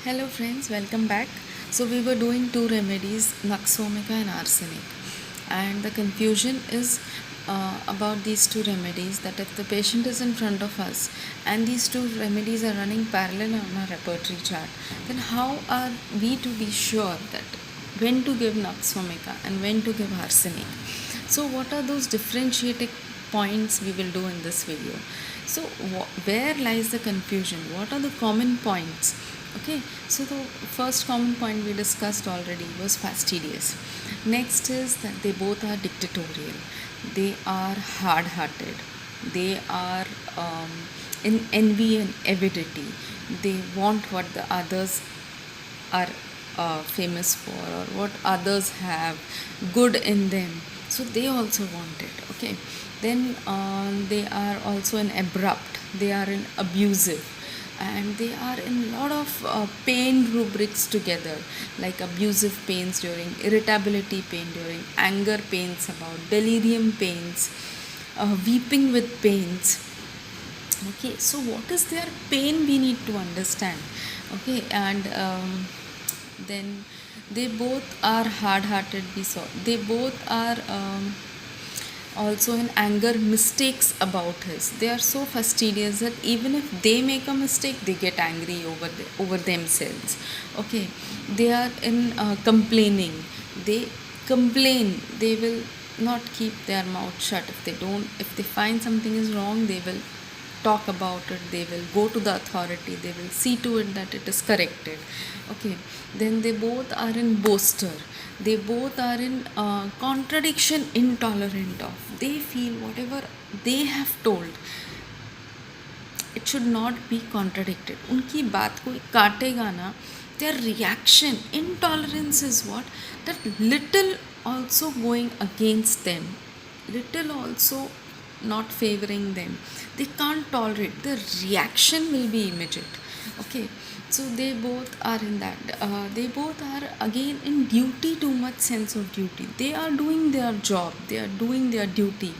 Hello friends, welcome back. So we were doing two remedies, Naxomica and arsenic. And the confusion is about these two remedies, that if the patient is in front of us and these two remedies are running parallel on our repertory chart, then how are we to be sure that when to give Naxomica and when to give arsenic? So what are those differentiating points we will do in this video? So where lies the confusion? What are the common points? Okay, so the first common point we discussed already was fastidious. Next is that they both are dictatorial, they are hard hearted, they are in envy and avidity, they want what the others are famous for or what others have good in them, so they also want it. Okay, then they are also an abrupt, they are an abusive, and they are in a lot of pain rubrics together, like abusive pains during irritability pain, during anger pains, about delirium pains, weeping with pains. Okay, so what is their pain we need to understand. Okay, and then they both are hard hearted, we saw. They both are also in anger mistakes about his. They are so fastidious that even if they make a mistake, they get angry over themselves. Okay, they are in complaining. They complain, they will not keep their mouth shut. If they find something is wrong, they will talk about it, they will go to the authority, they will see to it that it is corrected. Okay, then they both are in boaster, they both are in contradiction intolerant of. They feel whatever they have told, it should not be contradicted. उनकी बात कोई काटेगा ना, their reaction intolerance is what, that little also going against them, little also not favoring them, they can't tolerate, the reaction will be immediate. Okay, so they both are in that, they both are again in duty, too much sense of duty. They are doing their job, they are doing their duty.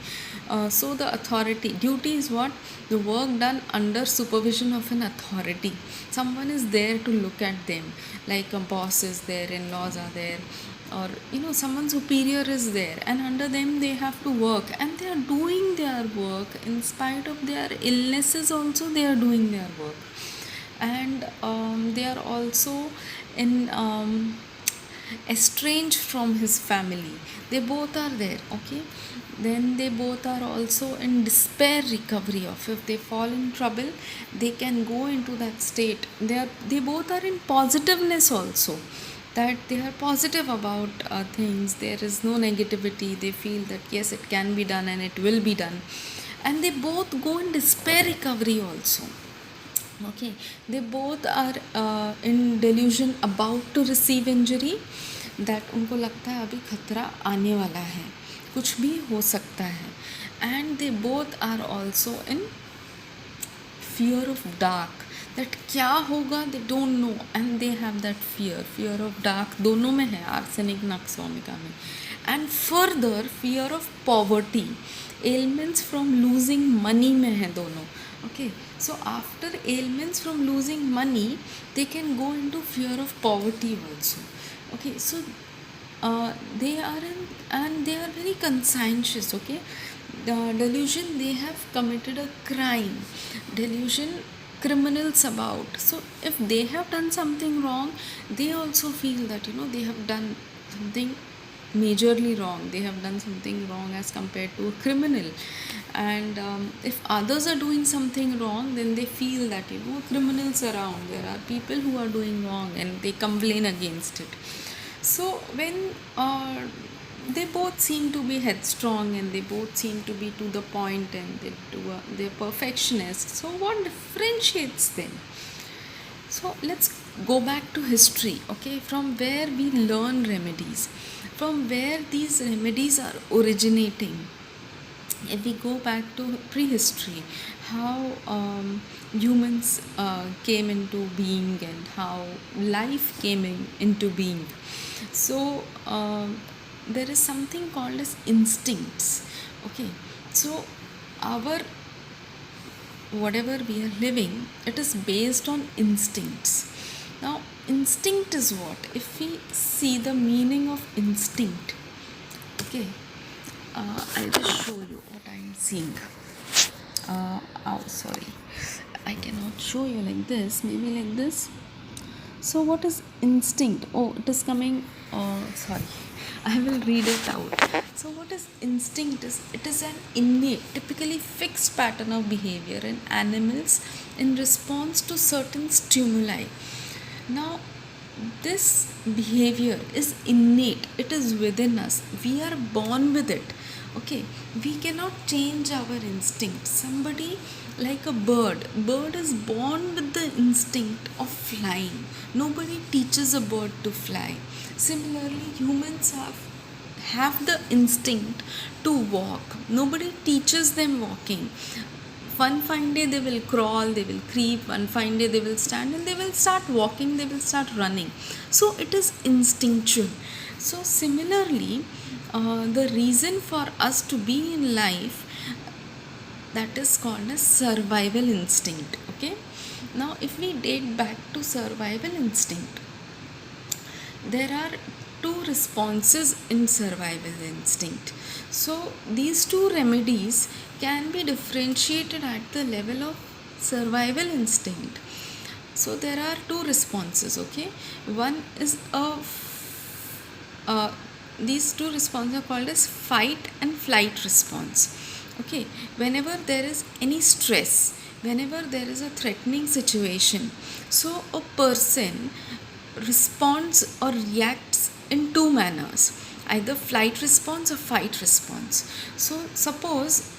So the authority duty is what, the work done under supervision of an authority. Someone is there to look at them, like a boss is there, in-laws are there, or someone superior is there, and under them they have to work, and they are doing their work in spite of their illnesses. Also they are doing their work, and they are also in estranged from his family. They both are there. Okay, then they both are also in despair recovery of, if they fall in trouble, they can go into that state. They both are in positiveness also, that they are positive about things, there is no negativity, they feel that yes, it can be done and it will be done. And they both go in despair recovery also. Okay, they both are in delusion about to receive injury, that उनको लगता है अभी खतरा आने वाला है, कुछ भी हो सकता है. And they both are also in fear of dark, that क्या होगा they don't know, and they have that fear of dark, दोनों में है, आर्सेनिक नक्सोमिका में. And further fear of poverty, ailments from losing money में है दोनों. Okay, so after ailments from losing money, they can go into fear of poverty also. Okay, so they are in, and they are very conscientious. Okay, the delusion, they have committed a crime, delusion criminals about. So if they have done something wrong, they also feel that they have done something majorly wrong, they have done something wrong as compared to a criminal. And if others are doing something wrong, then they feel that criminals around, there are people who are doing wrong, and they complain against it. So when they both seem to be headstrong, and they both seem to be to the point, and they're perfectionists, so what differentiates them? So let's go back to history. Okay, from where we learn remedies, from where these remedies are originating. If we go back to prehistory, how humans came into being, and how life came into being. So there is something called as instincts. Okay, so our whatever we are living, it is based on instincts. Now instinct is what? If we see the meaning of instinct, okay, I'll just show you what I'm seeing. Oh, sorry, I cannot show you like this, maybe like this. So, what is instinct? Oh, it is coming. Sorry, I will read it out. So, what is instinct? It is an innate, typically fixed pattern of behavior in animals in response to certain stimuli. Now, this behavior is innate, it is within us, we are born with it. Okay, we cannot change our instinct. Somebody like a bird is born with the instinct of flying. Nobody teaches a bird to fly. Similarly, humans have the instinct to walk. Nobody teaches them walking. One fine day they will crawl, they will creep, one fine day they will stand and they will start walking, they will start running. So it is instinctual. So similarly, the reason for us to be in life, that is called as survival instinct. Okay, now if we date back to survival instinct, there are two responses in survival instinct. So these two remedies can be differentiated at the level of survival instinct. So there are two responses. Okay, one is these two responses are called as fight and flight response. Okay, whenever there is any stress, whenever there is a threatening situation, so a person responds or reacts in two manners, either flight response or fight response. So suppose,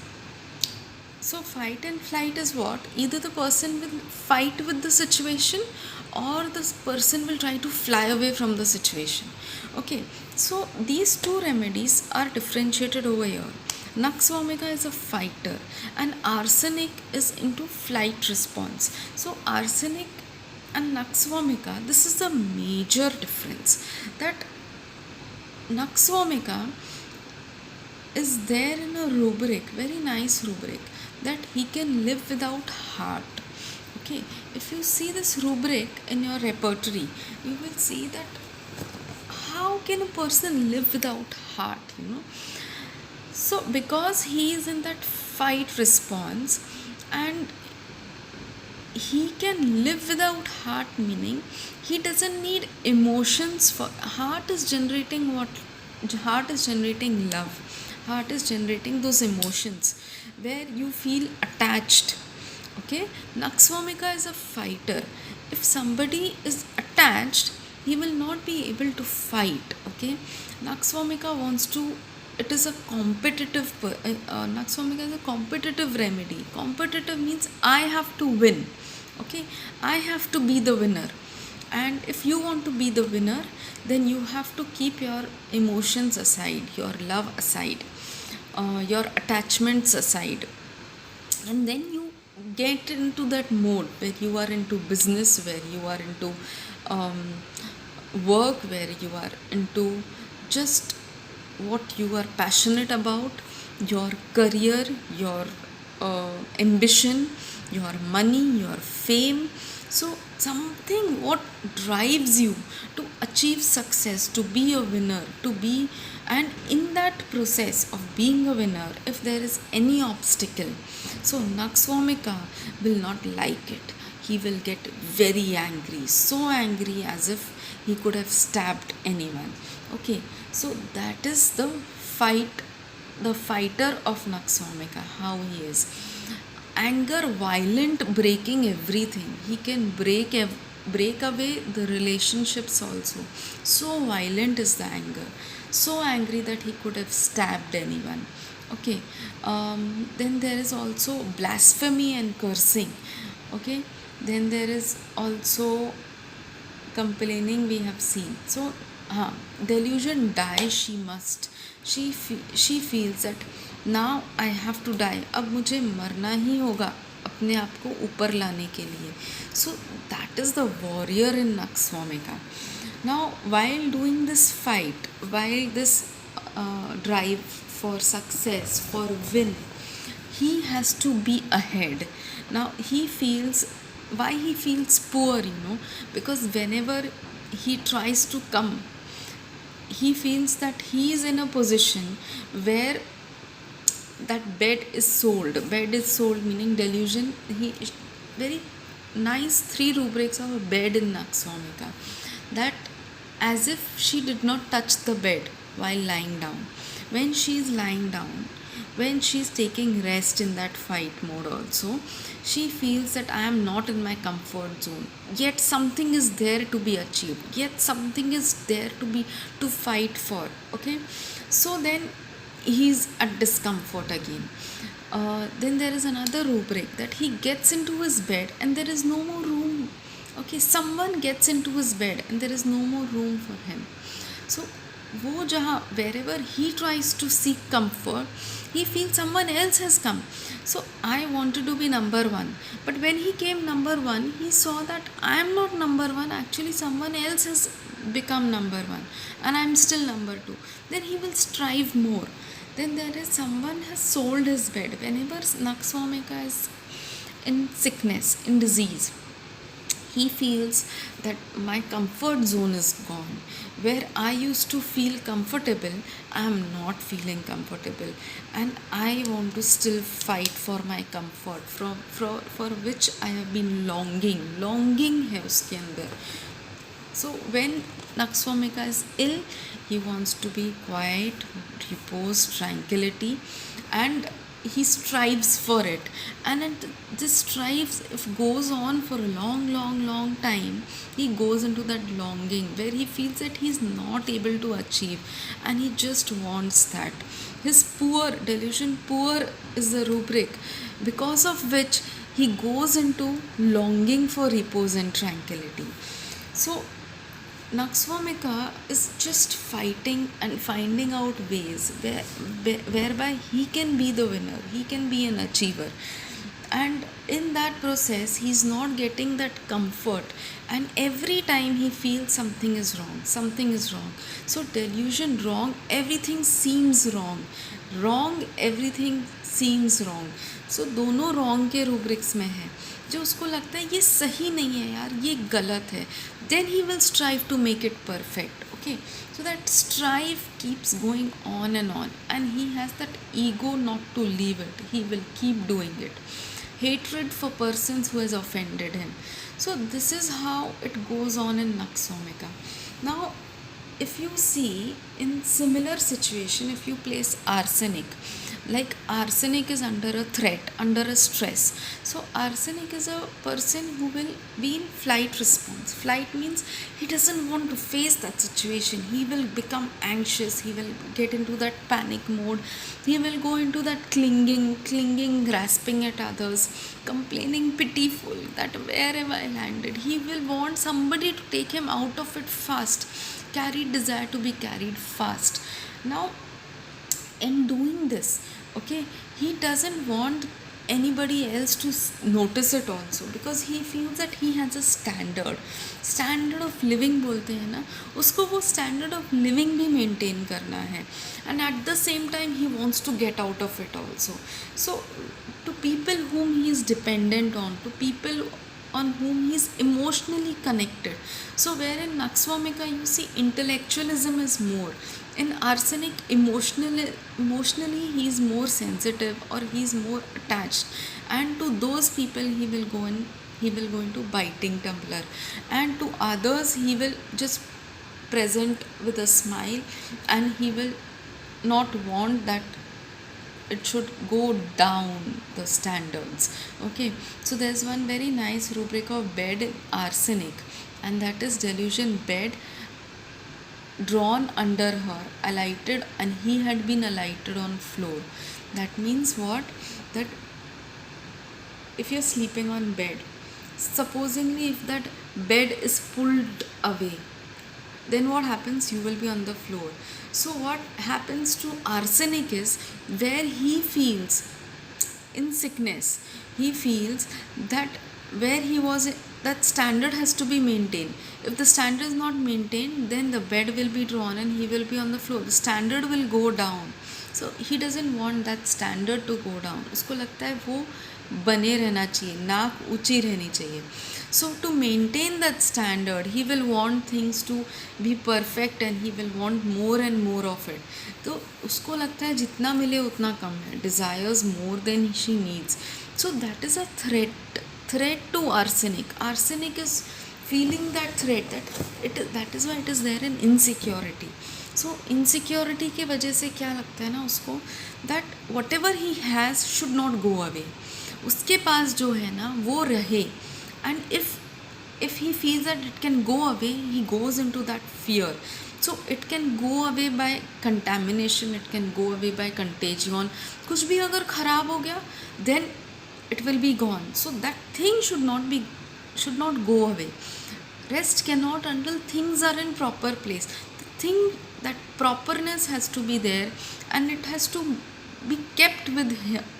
so fight and flight is what? Either the person will fight with the situation or the person will try to fly away from the situation. Okay, so these two remedies are differentiated over here. Nux vomica is a fighter and arsenic is into flight response. So arsenic and nux vomica, this is the major difference, that nux vomica is there in a rubric, very nice rubric, that he can live without heart. Okay, if you see this rubric in your repertory, you will see that how can a person live without heart, so because he is in that fight response and he can live without heart, meaning he doesn't need emotions. For heart is generating what? Heart is generating love, heart is generating those emotions where you feel attached. Okay, nux vomica is a fighter. If somebody is attached, he will not be able to fight. Okay, nux vomica wants to, it is a competitive nux vomica is a competitive remedy. Competitive means I have to win. Okay, I have to be the winner, and if you want to be the winner, then you have to keep your emotions aside, your love aside, your attachments aside, and then you get into that mode where you are into business, where you are into work, where you are into just what you are passionate about, your career, your ambition, your money, your fame. So something what drives you to achieve success, to be a winner, to be, and in that process of being a winner, if there is any obstacle, so nux vomica will not like it. He will get very angry, so angry as if he could have stabbed anyone. Okay, so that is the fighter of nux vomica, how he is. Anger, violent, breaking everything. He can break away the relationships also. So violent is the anger. So angry that he could have stabbed anyone. Okay. Then there is also blasphemy and cursing. Okay. Then there is also complaining, we have seen. So delusion, die she must. She feels that now I have to die. अब मुझे मरना ही होगा अपने आप को ऊपर लाने के लिए. So that is the warrior in nux vomica. Now while doing this fight, while this drive for success, for win, he has to be ahead. Now he feels why he feels poor, because whenever he tries to come, he feels that he is in a position where that bed is sold, meaning delusion. He very nice three rubrics of a bed in Nakswamika, that as if she did not touch the bed while lying down. When she is lying down, when she is taking rest in that fight mode also, she feels that I am not in my comfort zone, yet something is there to be achieved, yet something is there to fight for. Okay, so then he's at discomfort again. Then there is another rubric that he gets into his bed and there is no more room. Okay, someone gets into his bed and there is no more room for him. So वो जहाँ wherever he tries to seek comfort, he feels someone else has come. So I wanted to be number one, but when he came number one, he saw that I am not number one. Actually, someone else has become number one, and I am still number two. Then he will strive more. Then there is someone has sold his bed. Whenever Nakswamika is in sickness, in disease, he feels that my comfort zone is gone. Where I used to feel comfortable, I am not feeling comfortable, and I want to still fight for my comfort, for which I have been longing है उसके अंदर. So when Nakswamika is ill, he wants to be quiet, repose, tranquility, and he strives for it. And this strives, if goes on for a long time, he goes into that longing where he feels that he is not able to achieve, and he just wants that. His poor delusion, poor is the rubric because of which he goes into longing for repose and tranquility. So Nakswamika is just fighting and finding out ways whereby he can be the winner, he can be an achiever. And in that process, he's not getting that comfort. And every time he feels something is wrong, something is wrong. So, delusion wrong, everything seems wrong. Wrong, everything seems wrong. So, दोनों wrong के rubrics में है. जो उसको लगता है ये सही नहीं है यार, ये गलत है, then he will strive to make it perfect. Okay, so that strive keeps going on, and he has that ego not to leave it. He will keep doing it. Hatred for persons who has offended him. So this is how it goes on in Nakswamika. Now if you see in similar situation, if you place arsenic, like arsenic is under a threat, under a stress. So arsenic is a person who will be in flight response. Flight means he doesn't want to face that situation. He will become anxious, he will get into that panic mode, he will go into that clinging, grasping at others, complaining, pitiful that where have I landed. He will want somebody to take him out of it fast, carried desire to be carried fast. Now in doing this, okay, he doesn't want anybody else to notice it also, because he feels that he has a standard of living बोलते हैं ना, उसको वो standard of living भी maintain करना है, and at the same time he wants to get out of it also. So to people whom he is dependent on, to people on whom he is emotionally connected. So where in Nakswamika you see intellectualism is more, in arsenic emotionally he is more sensitive, or he is more attached, and to those people he will go into biting tumbler, and to others he will just present with a smile, and he will not want that it should go down the standards. Okay, so there's one very nice rubric of bed arsenic, and that is delusion bed drawn under her, alighted, and he had been alighted on floor. That means what? That if you're sleeping on bed, supposingly if that bed is pulled away, then what happens? You will be on the floor. So what happens to arsenic is, where he feels in sickness, he feels that where he was, that standard has to be maintained. If the standard is not maintained, then the bed will be drawn and he will be on the floor. The standard will go down. So he doesn't want that standard to go down. उसको लगता है वो बने रहना चाहिए, नाक ऊंची रहनी चाहिए. So to maintain that standard, he will want things to be perfect and he will want more and more of it. तो उसको लगता है जितना मिले उतना कम है, desires more than she needs. So that is a threat to arsenic. Arsenic is feeling that threat, that is why it is there in insecurity. So insecurity के वजह से क्या लगता है ना उसको, that whatever he has should not go away. उसके पास जो है ना वो रहे. And if he feels that it can go away, he goes into that fear. So it can go away by contamination, it can go away by contagion. कुछ भी अगर खराब हो गया, then it will be gone. So that thing should not go away. Rest cannot until things are in proper place. The thing, that properness has to be there and it has to be kept with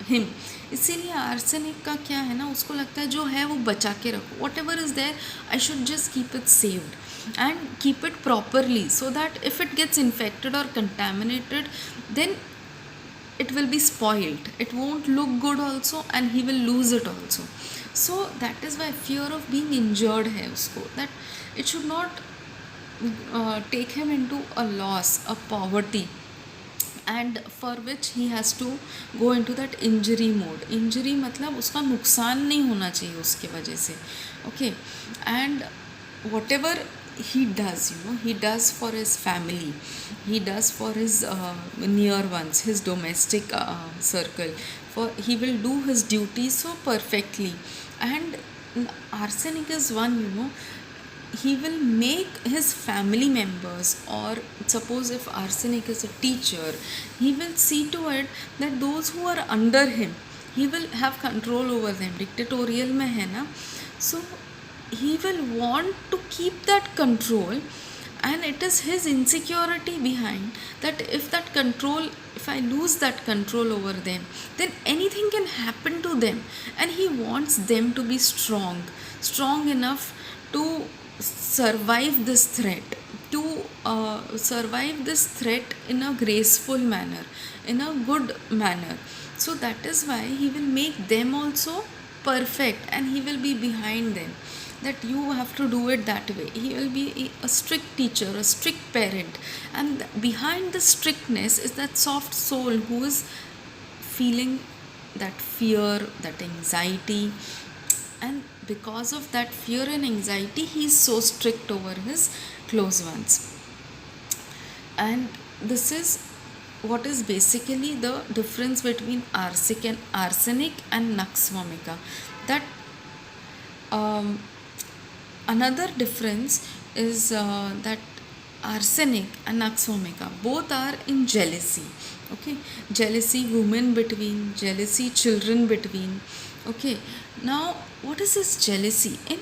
him. इसीलिए arsenic का क्या है ना, उसको लगता है जो है वो बचा के रखो. Whatever is there, I should just keep it saved and keep it properly, so that if it gets infected or contaminated, then it will be spoiled, it won't look good also and he will lose it also. So that is why fear of being injured है उसको, that it should not take him into a loss, a poverty, and for which he has to go into that injury mode. Injury मतलब उसका नुकसान नहीं होना चाहिए उसके वजह से. Okay, and whatever he does, he does for his family, he does for his near ones, his domestic circle, for he will do his duty so perfectly. And arsenic is one, he will make his family members, or suppose if arsenic is a teacher, he will see to it that those who are under him, he will have control over them. Dictatorial में है ना, so he will want to keep that control, and it is his insecurity behind that. If I lose that control over them, then anything can happen to them, and he wants them to be strong enough to survive this threat, in a graceful manner, in a good manner. So that is why he will make them also perfect, and he will be behind them, that you have to do it that way. He will be a strict teacher, a strict parent, and behind the strictness is that soft soul who is feeling that fear, that anxiety, and because of that fear and anxiety, he is so strict over his close ones. And this is what is basically the difference between arsenic and Nux vomica. That another difference is that arsenic and Nux vomica both are in jealousy. Okay, jealousy women between, jealousy children between. Okay, now what is this jealousy? In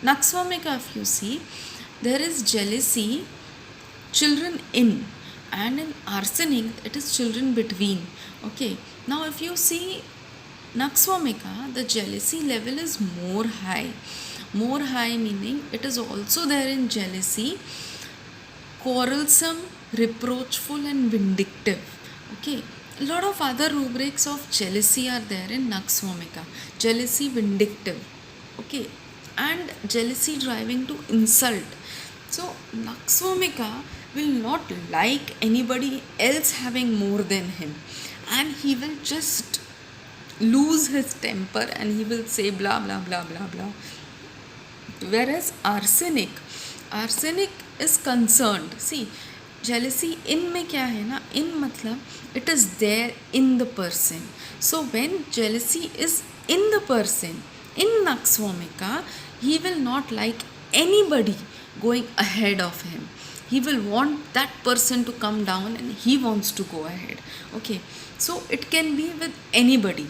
Nux vomica, if you see, there is jealousy children in, and in arsenic it is children between. Okay, now if you see Nux vomica, the jealousy level is more high meaning it is also there in jealousy, quarrelsome, reproachful and vindictive. Okay, a lot of other rubrics of jealousy are there in Nux vomica. Jealousy, vindictive, okay, and jealousy driving to insult. So Nux vomica will not like anybody else having more than him, and he will just lose his temper and he will say blah blah blah blah blah. Whereas arsenic is concerned. See, jealousy in में क्या है ना, in मतलब it is there in the person. So when jealousy is in the person, in Nux vomica, he will not like anybody going ahead of him. He will want that person to come down and he wants to go ahead. Okay, so it can be with anybody.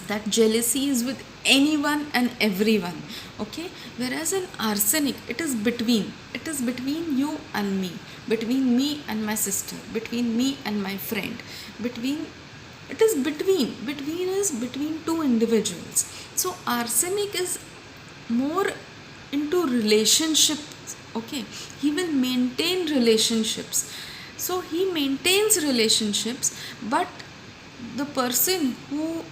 That jealousy is with anyone and everyone. Okay, whereas in arsenic it is between you and me, between me and my sister, between me and my friend, between two individuals. So arsenic is more into relationships. Okay, he will maintain relationships. So he maintains relationships, but the person who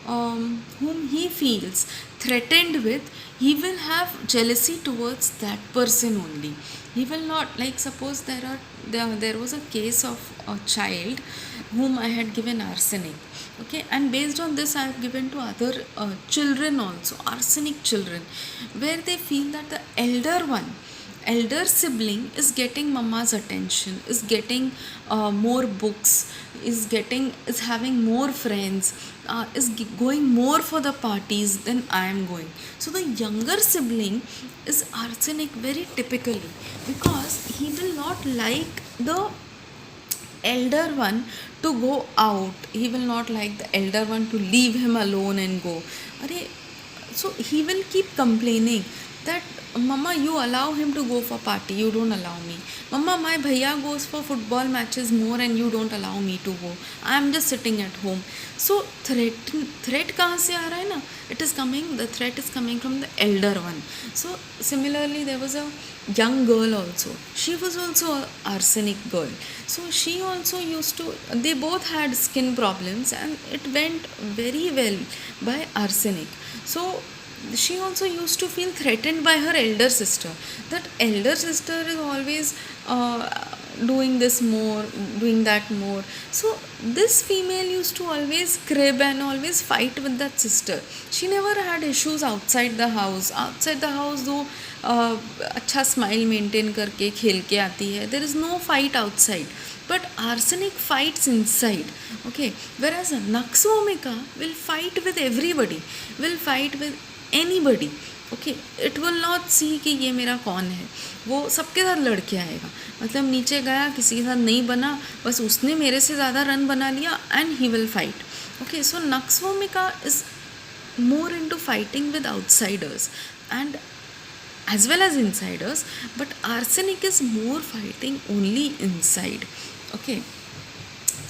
whom he feels threatened with, he will have jealousy towards that person only. He will not, like, suppose there was a case of a child whom I had given arsenic. Okay, and based on this I have given to other children also, arsenic children, where they feel that the elder sibling is getting mama's attention, is getting more books, is having more friends, going more for the parties than I am going. So the younger sibling is arsenic very typically, because he will not like the elder one to go out. He will not like the elder one to leave him alone and go. Arey, so he will keep complaining that, mama, you allow him to go for party, you don't allow me. Mama, my bhaiya goes for football matches more and you don't allow me to go. I am just sitting at home. So threat kahan se aa raha hai na? The threat is coming from the elder one. So similarly, there was a young girl also. She was also a arsenic girl. So she also used to, they both had skin problems and it went very well by arsenic. So she also used to feel threatened by her elder sister. That elder sister is always doing this more, doing that more. So this female used to always crib and always fight with that sister. She never had issues outside the house. Outside the house, though अच्छा smile maintain करके खेल के आती है, there is no fight outside. But arsenic fights inside. Okay, whereas Naxvomika will fight with everybody, will fight with anybody. Okay, it will not see कि ये मेरा कौन है, वो सबके साथ लड़ के आएगा. मतलब नीचे गया, किसी के साथ नहीं बना, बस उसने मेरे से ज़्यादा रन बना लिया and he will fight. Okay, so nux vomica is more into fighting with outsiders and as well as insiders, but arsenic is more fighting only inside. Okay,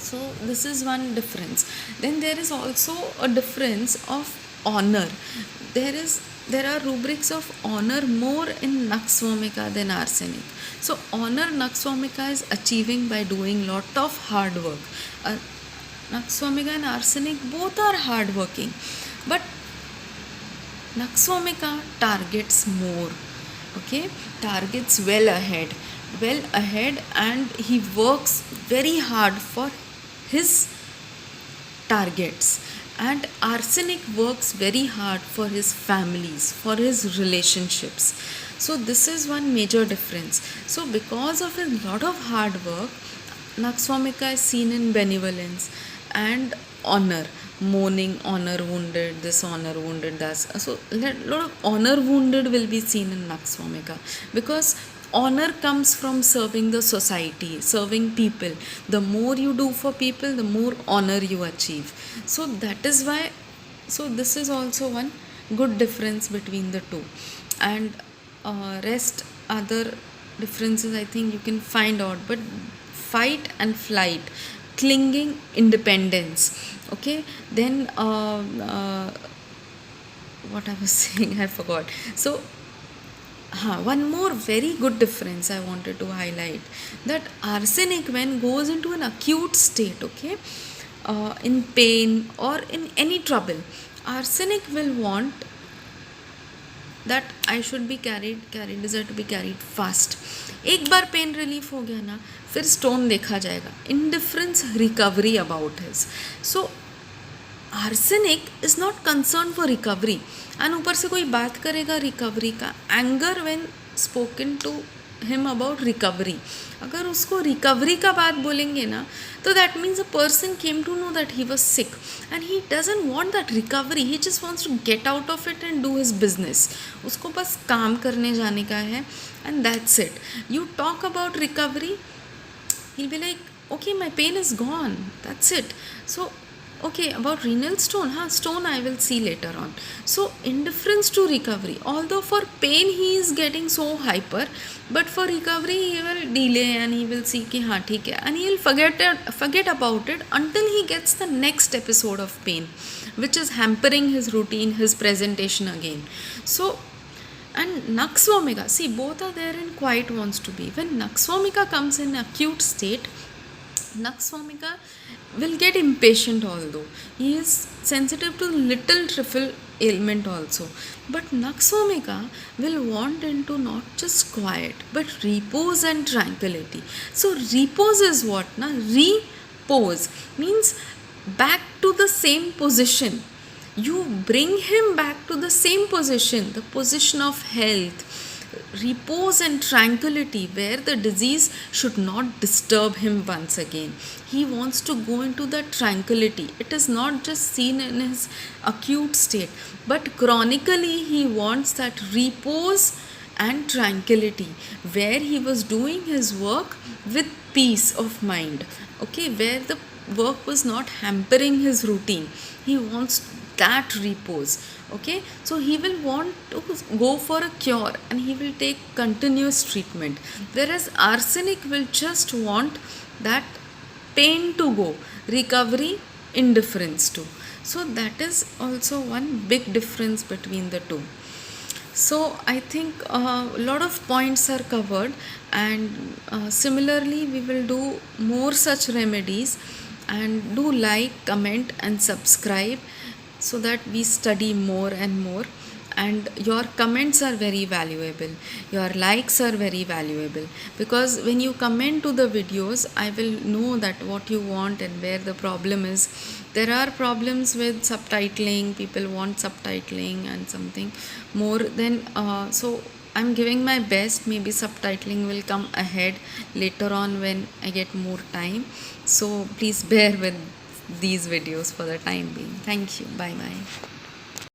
so this is one difference. Then there is also a difference of honor. There are rubrics of honor more in Naxvomika than arsenic. So honor Naxvomika is achieving by doing lot of hard work. Naxvomika and arsenic both are hard working, but Naxvomika targets more. Okay, targets well ahead, and he works very hard for his targets. And arsenic works very hard for his families, for his relationships. So this is one major difference. So because of a lot of hard work, Naxvomika is seen in benevolence and honor. Mourning, honor wounded, this honor wounded, that's so lot of honor wounded will be seen in Naxvomika, because honor comes from serving the society, serving people. The more you do for people, the more honor you achieve. So that is why, so this is also one good difference between the two. And rest other differences I think you can find out, but fight and flight, clinging, independence. Okay, then what I was saying, I forgot. So one more very good difference I wanted to highlight, that arsenic, when goes into an acute state, okay, in pain or in any trouble, arsenic will want that I should be carried desire to be carried fast. एक बार pain relief हो गया ना, फिर stone देखा जाएगा. Indifference recovery about his. So arsenic is not concern for recovery, and ऊपर से कोई बात करेगा रिकवरी का, anger when spoken to him about recovery. अगर उसको रिकवरी का बात बोलेंगे ना, तो that means a person came to know that he was sick and he doesn't want that recovery, he just wants to get out of it and do his business. उसको बस काम करने जाने का है, and that's it. You talk about recovery, he'll be like, okay, my pain is gone, that's it. So okay, about renal stone, stone I will see later on. So indifference to recovery, although for pain he is getting so hyper, but for recovery he will delay and he will see ki theek hai, and he will forget about it until he gets the next episode of pain, which is hampering his routine, his presentation again. So and Naxvomika, see, both are there in quiet wants to be. When Naxvomika comes in acute state, Naxvomika will get impatient, although he is sensitive to little trivial ailment also. But Naxomika will want into not just quiet but repose and tranquility. So repose is what na? Repose means back to the same position. You bring him back to the same position, the position of health, repose and tranquility, where the disease should not disturb him once again. He wants to go into that tranquility. It is not just seen in his acute state, but chronically he wants that repose and tranquility, where he was doing his work with peace of mind, okay, where the work was not hampering his routine. He wants that repose, okay. So he will want to go for a cure and he will take continuous treatment, whereas arsenic will just want that pain to go, recovery, indifference to. So that is also one big difference between the two. So I think a lot of points are covered, and similarly we will do more such remedies. And do like, comment and subscribe so that we study more and more. And your comments are very valuable, your likes are very valuable, because when you comment to the videos, I will know that what you want and where the problem is. There are problems with subtitling, people want subtitling and something more than so I'm giving my best. Maybe subtitling will come ahead later on when I get more time. So please bear with these videos for the time being. Thank you. Bye bye.